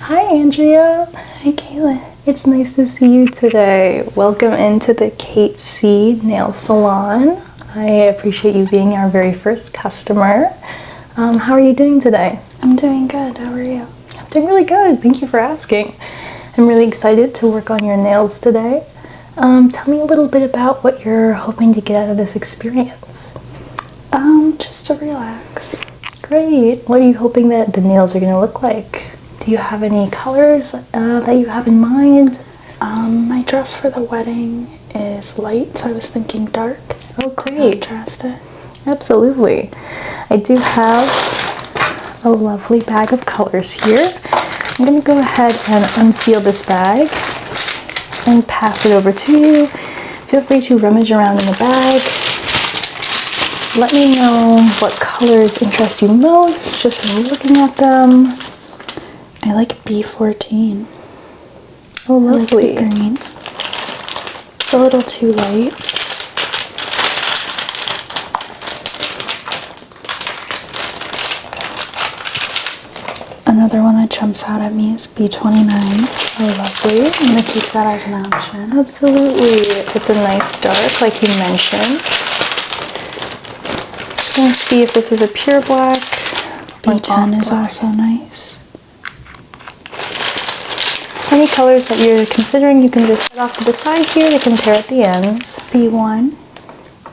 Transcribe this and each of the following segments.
Hi, Andrea. Hi, Caitlin. It's nice to see you today. Welcome into the Kate C Nail Salon. I appreciate you being our very first customer. How are you doing today? I'm doing good. How are you? I'm doing really good. Thank you for asking. I'm really excited to work on your nails today. Tell me a little bit about what you're hoping to get out of this experience. Just to relax. Great. What are you hoping that the nails are going to look like? Do you have any colors that you have in mind? My dress for the wedding is light, so I was thinking dark. Oh, great. Contrast it. Absolutely. I do have a lovely bag of colors here. I'm going to go ahead and unseal this bag and pass it over to you. Feel free to rummage around in the bag. Let me know what colors interest you most just from looking at them. I like B14. Oh, lovely. I like the green. It's a little too light. Another one that jumps out at me is B29. Oh, lovely. I'm going to keep that as an option. Absolutely. It's a nice dark, like you mentioned. Just going to see if this is a pure black. B10 is also nice. Any colors that you're considering, you can just set off to the side here to compare at the end. B1.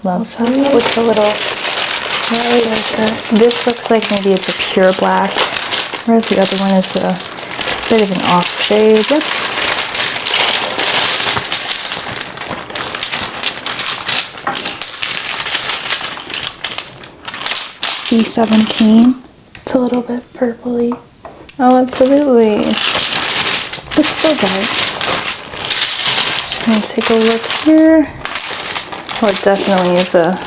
Lovely. Looks a little Right. This looks like maybe it's a pure black, whereas the other one is a bit of an off shade. Yep. B17. It's a little bit purpley. Oh, absolutely. It's so dark. Just gonna take a look here. Oh, it definitely is a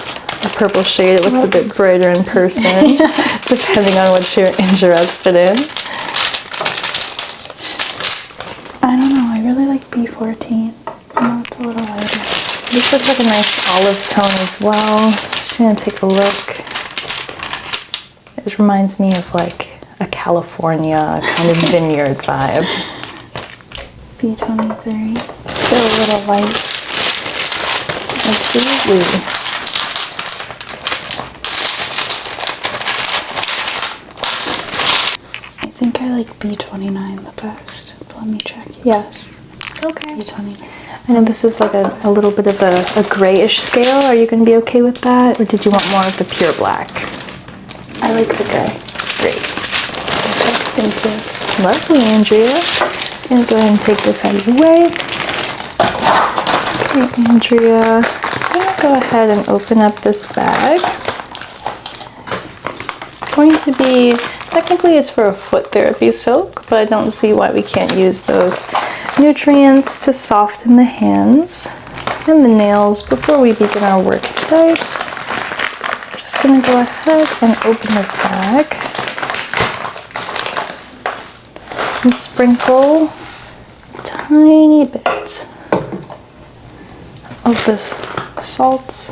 purple shade. It looks a bit brighter in person, depending on what you're interested in. I don't know, I really like B14. I know it's a little lighter. This looks like a nice olive tone as well. Just gonna take a look. It reminds me of like a California kind of vineyard vibe. B23. Still a little light. Absolutely. I think I like B29 the best. Let me check. Yes. Okay. B29. I know this is like a little bit of a grayish scale. Are you going to be okay with that? Or did you want more of the pure black? I like the gray. Great. Okay, thank you. Lovely, Andrea. I'm going to go ahead and take this out of the way. Okay, Andrea. I'm going to go ahead and open up this bag. It's going to be, technically it's for a foot therapy soak, but I don't see why we can't use those nutrients to soften the hands and the nails before we begin our work today. Just going to go ahead and open this bag and sprinkle a tiny bit of the salts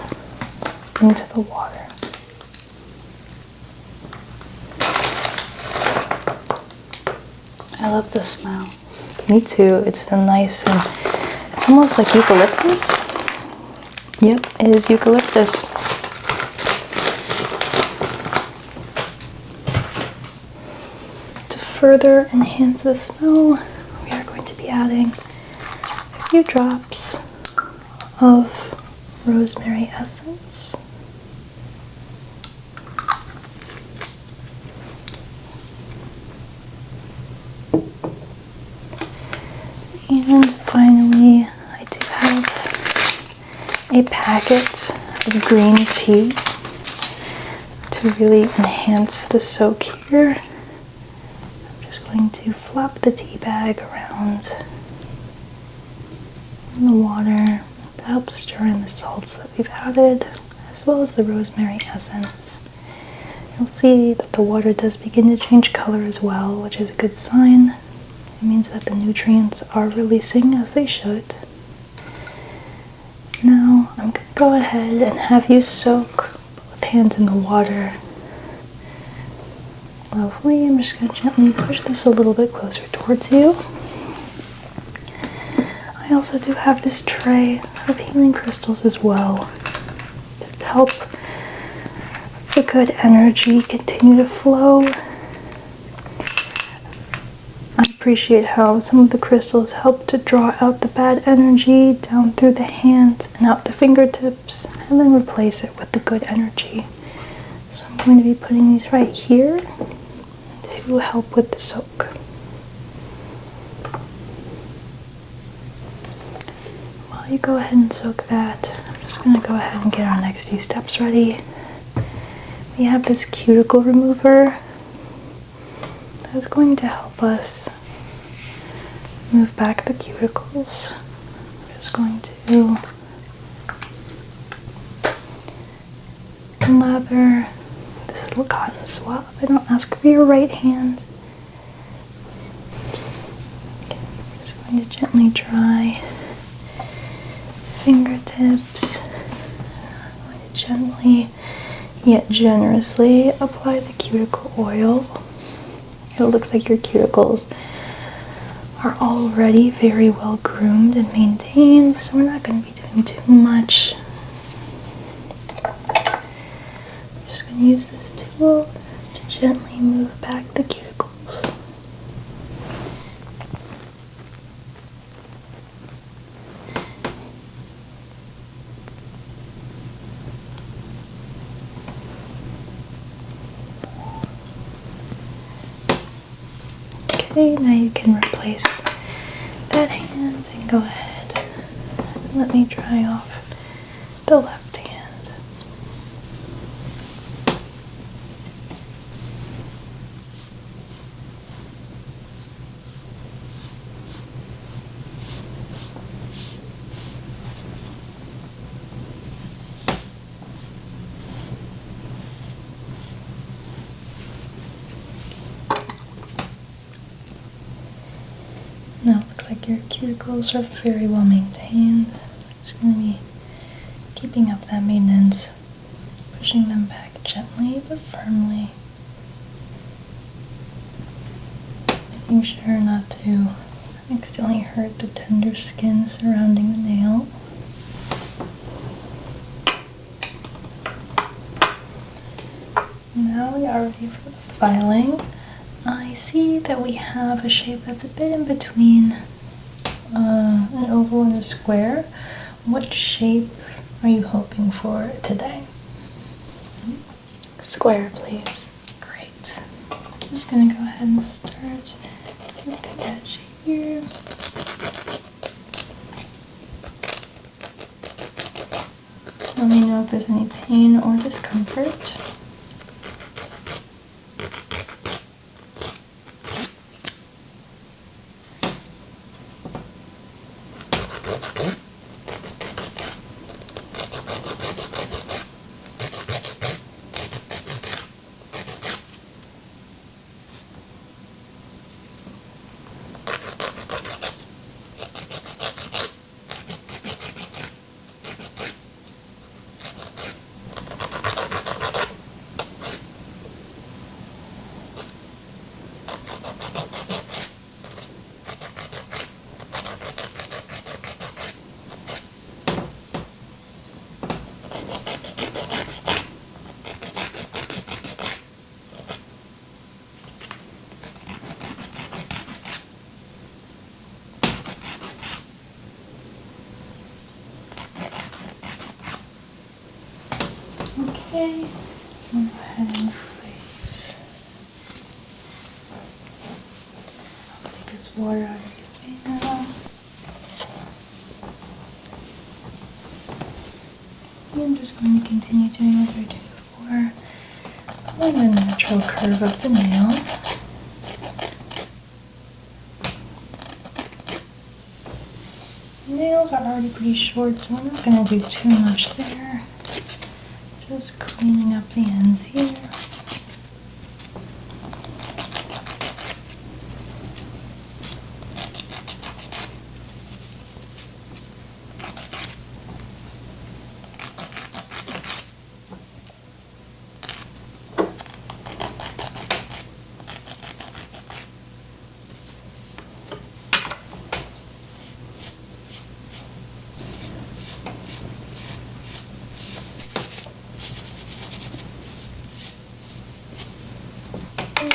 into the water. I love the smell. Me too. It's a nice and it's almost like eucalyptus. Yep, it is eucalyptus. To further enhance the smell, we are going to be adding a few drops of rosemary essence. And finally, I do have a packet of green tea to really enhance the soak here. I'm just going to flop the tea bag around in the water to help stir in the salts that we've added, as well as the rosemary essence. You'll see that the water does begin to change color as well, which is a good sign. It means that the nutrients are releasing as they should. Now I'm going to go ahead and have you soak both hands in the water Lovely. I'm just going to gently push this a little bit closer towards you. I also do have this tray of healing crystals as well to help the good energy continue to flow. I appreciate how some of the crystals help to draw out the bad energy down through the hands and out the fingertips, and then replace it with the good energy. So I'm going to be putting these right here to help with the soak. While you go ahead and soak that, I'm just going to go ahead and get our next few steps ready. We have this cuticle remover that's going to help us move back the cuticles. I'm just going to lather this little cotton swab. I don't ask for your right hand. I'm just going to gently dry fingertips. I'm going to gently yet generously apply the cuticle oil. It looks like your cuticles are already very well groomed and maintained, so we're not going to be doing too much. I'm just going to use this tool to gently move back the cuticles. Okay, now you can replace that hand and go ahead and let me dry off the left hand. Now it looks like your cuticles are very well maintained. I'm just going to be keeping up that maintenance, pushing them back gently but firmly, making sure not to accidentally hurt the tender skin surrounding the nail. Now we are ready for the filing. I see that we have a shape that's a bit in between an oval and a square. What shape are you hoping for today? Square, please. Great. I'm just going to go ahead and start with the edge here. Let me know if there's any pain or discomfort. Okay, go ahead and place. I'll take this water out of your face now. I'm just going to continue doing what I did before, following the natural curve of the nail. The nails are already pretty short, so we're not going to do too much there. Just cleaning up the ends here.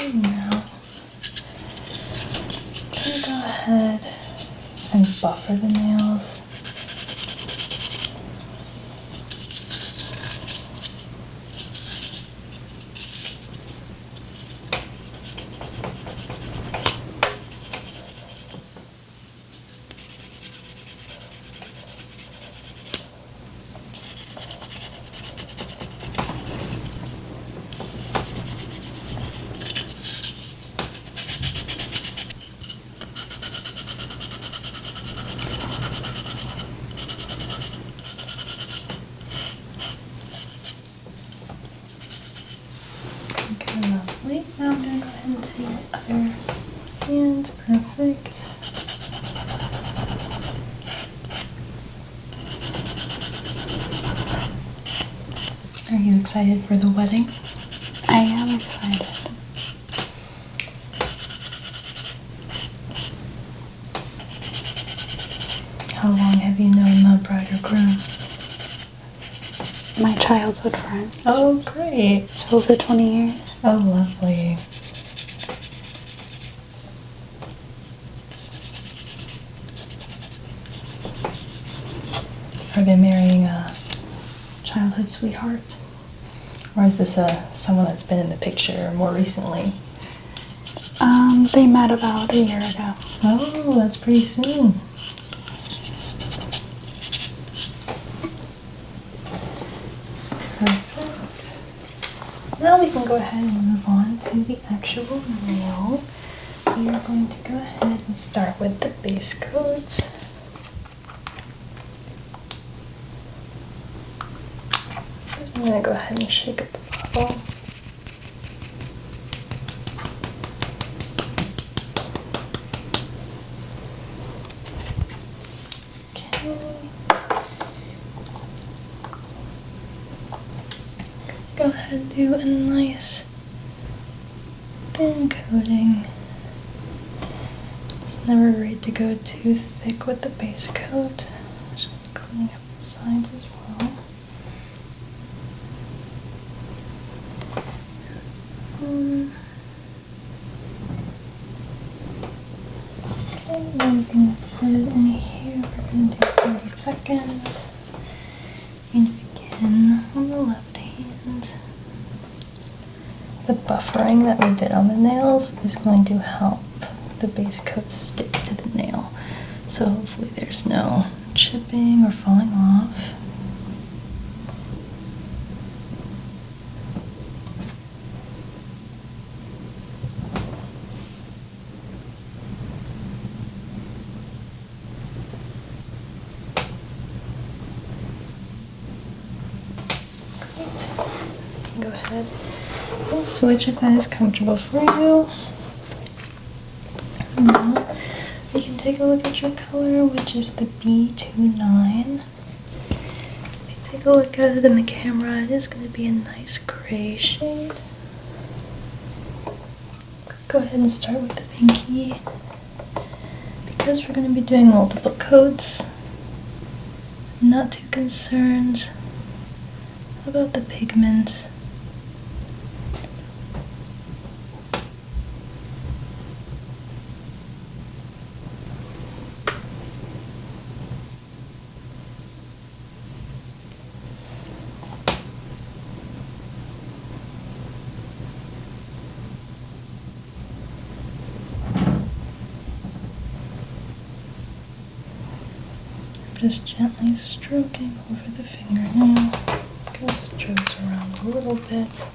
now I'm gonna go ahead and buffer the nails. Okay, lovely. Now I'm going to go ahead and see your other hands. Perfect. Are you excited for the wedding? I am excited. How long have you known the bride or groom? My childhood friends. Oh, great. It's over 20 years. Oh, lovely. Are they marrying a childhood sweetheart? Or is this someone that's been in the picture more recently? They met about a year ago. Oh, that's pretty soon. Perfect. Now we can go ahead and move on to the actual nail. We are going to go ahead and start with the base coats. I'm going to go ahead and shake up the bottle. Go ahead and do a nice thin coating. It's never great to go too thick with the base coat. Just cleaning up the sides as well. Okay, then we're going to set it in here. We're going to do 30 seconds. And begin on the left hand. The buffering that we did on the nails is going to help the base coat stick to the nail. So hopefully there's no chipping or falling off. Go ahead and switch if that is comfortable for you. Now we can take a look at your color, which is the B29. If you take a look at it in the camera, it is going to be a nice gray shade. Go ahead and start with the pinky. Because we're going to be doing multiple coats, I'm not too concerned about the pigments. Just gently stroking over the fingernail. Gonna strokes around a little bit.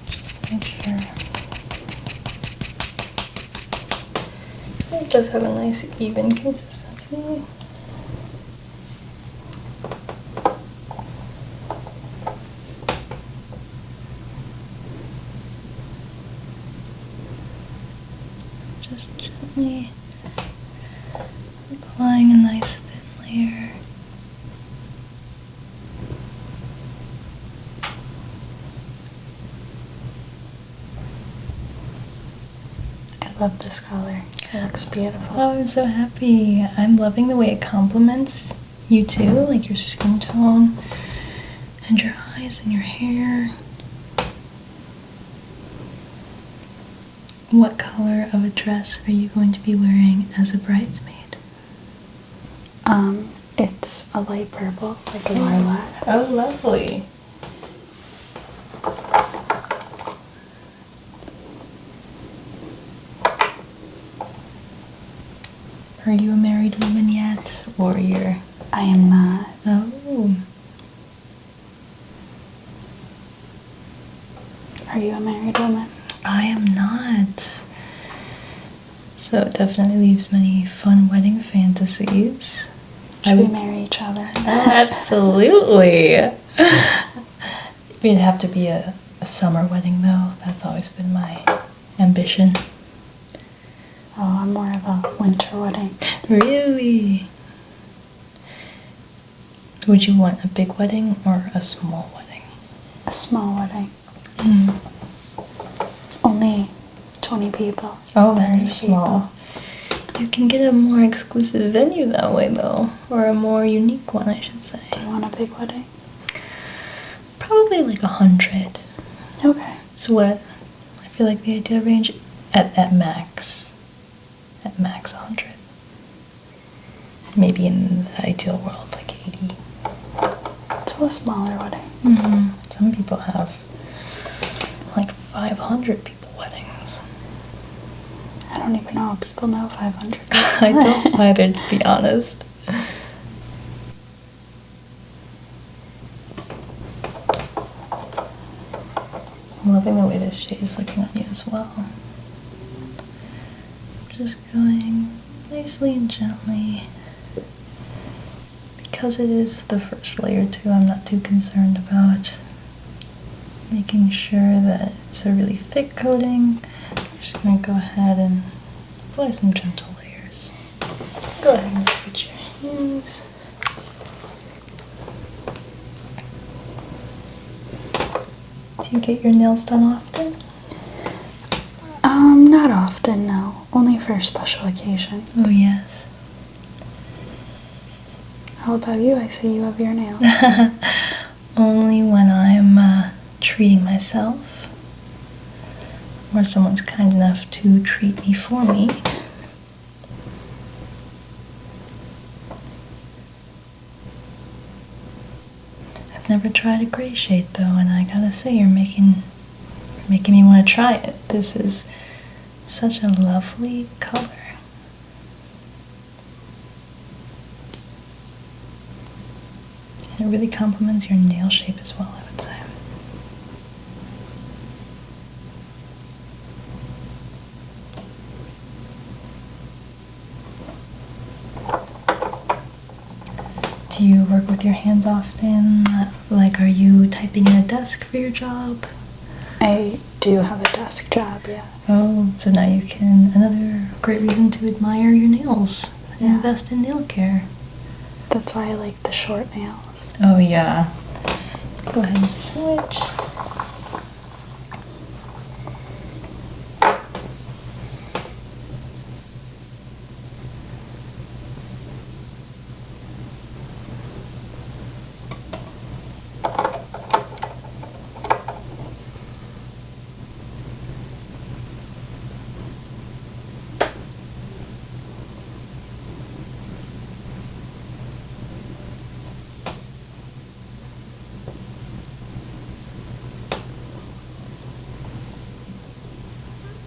Just make sure. It does have a nice even consistency. Just gently applying a nice thin layer. I love this color. It looks beautiful. Oh, I'm so happy. I'm loving the way it complements you too, like your skin tone and your eyes and your hair. What color of a dress are you going to be wearing as a bridesmaid? It's a light purple, like a lilac. Oh, lovely. Are you a married woman yet, or you're... I am not. Oh. Are you a married woman? I am not. So it definitely leaves many fun wedding fantasies. Should we marry each other? Absolutely. It'd have to be a summer wedding, though. That's always been my ambition. Oh, I'm more of a winter wedding. Really? Would you want a big wedding or a small wedding? A small wedding. Mm. Only 20 people. Oh, 30 very small. You can get a more exclusive venue that way, though. Or a more unique one, I should say. Do you want a big wedding? Probably like 100. Okay. It's what I feel like the ideal range at max. At max 100. Maybe in the ideal world, like 80. So a smaller wedding. Mm-hmm. Some people have like 500 people weddings. I don't even know if people know 500. I don't either, to be honest. I'm loving the way this shade is looking on you as well. Just going nicely and gently. Because it is the first layer too, I'm not too concerned about making sure that it's a really thick coating. I'm just going to go ahead and apply some gentle layers. Go ahead and switch your hands. Do you get your nails done often? Not often, no. Only for special occasions. Oh, yes. How about you? I see you have your nails. Only when I'm treating myself, or someone's kind enough to treat me for me. I've never tried a gray shade though, and I gotta say, you're making me want to try it. This is such a lovely color. And it really complements your nail shape as well, I would say. Do you work with your hands often? Like, are you typing at a desk for your job? I do have a desk job, yeah. Oh, so now you can, another great reason to admire your nails and Yeah. invest in nail care. That's why I like the short nails. Oh yeah. Go ahead and switch.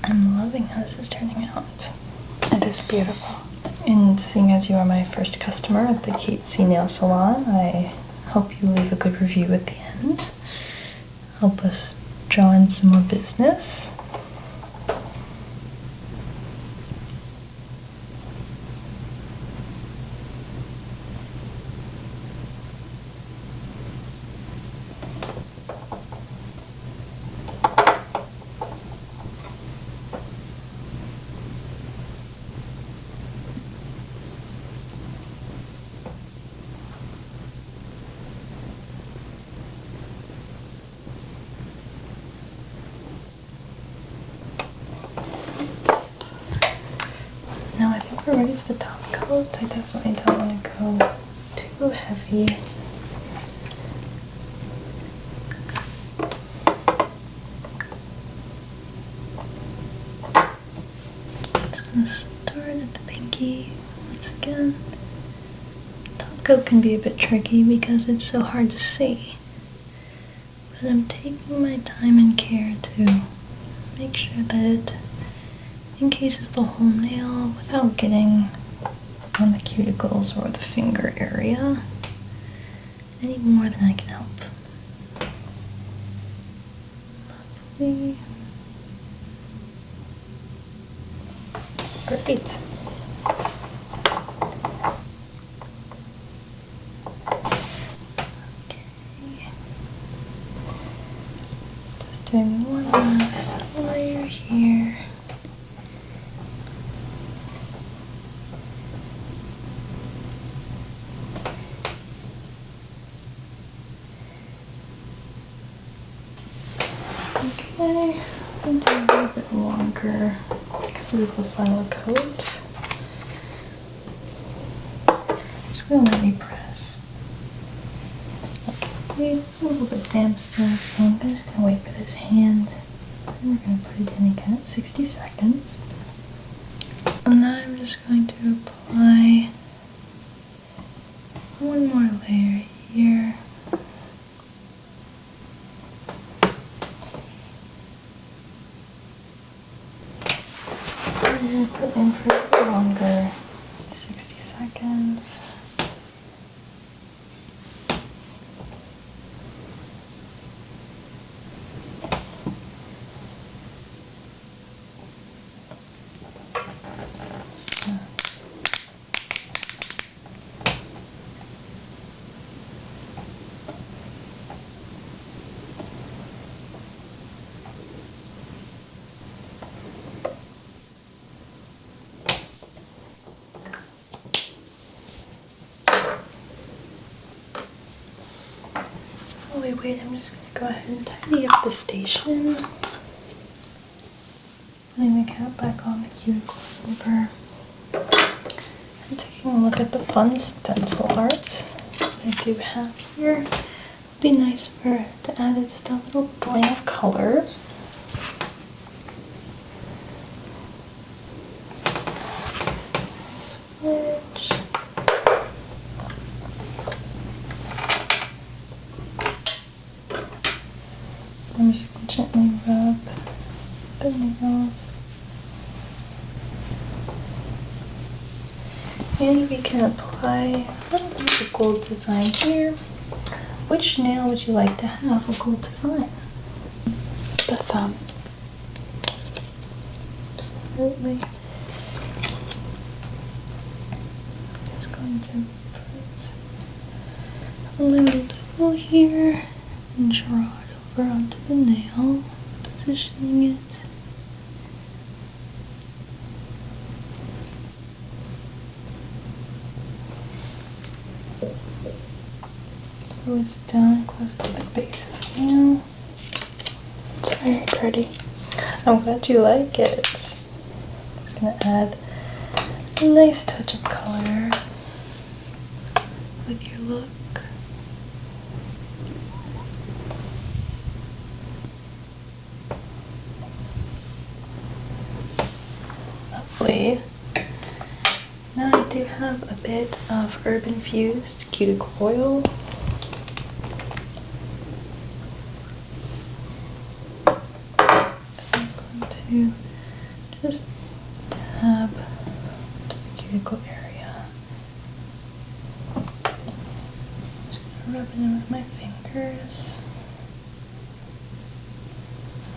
I'm loving how this is turning out. It is beautiful. And seeing as you are my first customer at the Kate C Nail Salon, I hope you leave a good review at the end. Help us draw in some more business. Now I think we're ready for the top coat. I definitely don't want to go too heavy. gonna start at the pinky once again. Top coat can be a bit tricky because it's so hard to see. But I'm taking my time and care to make sure that it encases the whole nail without getting on the cuticles or the finger area any more than I can help. Lovely. Great. Doing one last layer here. Okay, I'm going to do a little bit longer cuticle final coat. I'm just going to let me press. Okay, it's a little bit damp still, so I'm just going to wait for this hand. And we're going to put it in again at 60 seconds. And now I'm just going to apply one more layer here. And put in for a bit longer, 60 seconds. Oh wait, I'm just gonna go ahead and tidy up the station. Putting the cap back on the cuticle over. And taking a look at the fun stencil art I do have here. It'd be nice to add just a little blank of color. Switch. I'm just going to gently rub the nails. And we can apply a little bit of a gold design here. Which nail would you like to have a gold design? The thumb. Absolutely. Just going to put my little tool here and draw it over onto the nail, positioning it. So it's down close to the base of the nail. It's very pretty. I'm glad you like it. It's gonna add a nice touch of color with your look. Lovely. Now I do have a bit of herb infused cuticle oil. To just dab to the cuticle area. Just gonna rub it in with my fingers.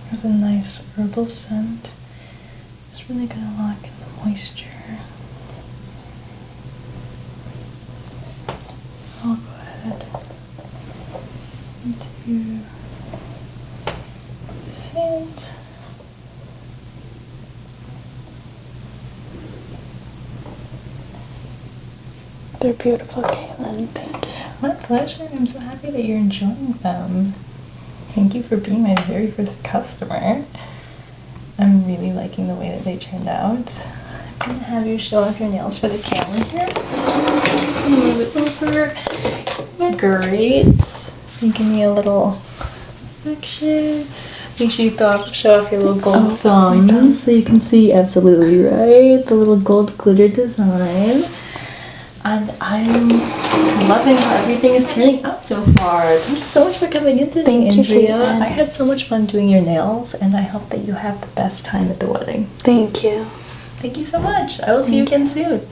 There's a nice herbal scent. It's really gonna lock in the moisture. I'll go ahead into this hand. They're beautiful, Caitlin. Thank you. My pleasure. I'm so happy that you're enjoying them. Thank you for being my very first customer. I'm really liking the way that they turned out. I'm going to have you show off your nails for the camera here. I'm just going to move it over. Great. You give me a little reflection. Make sure you show off your little gold my thumbs thumbs. so you can see absolutely right the little gold glitter design. And I'm loving how everything is turning out so far. Thank you so much for coming in today, Thank you, Andrea. Caitlin. I had so much fun doing your nails, and I hope that you have the best time at the wedding. Thank you. Thank you so much. I will see you again soon.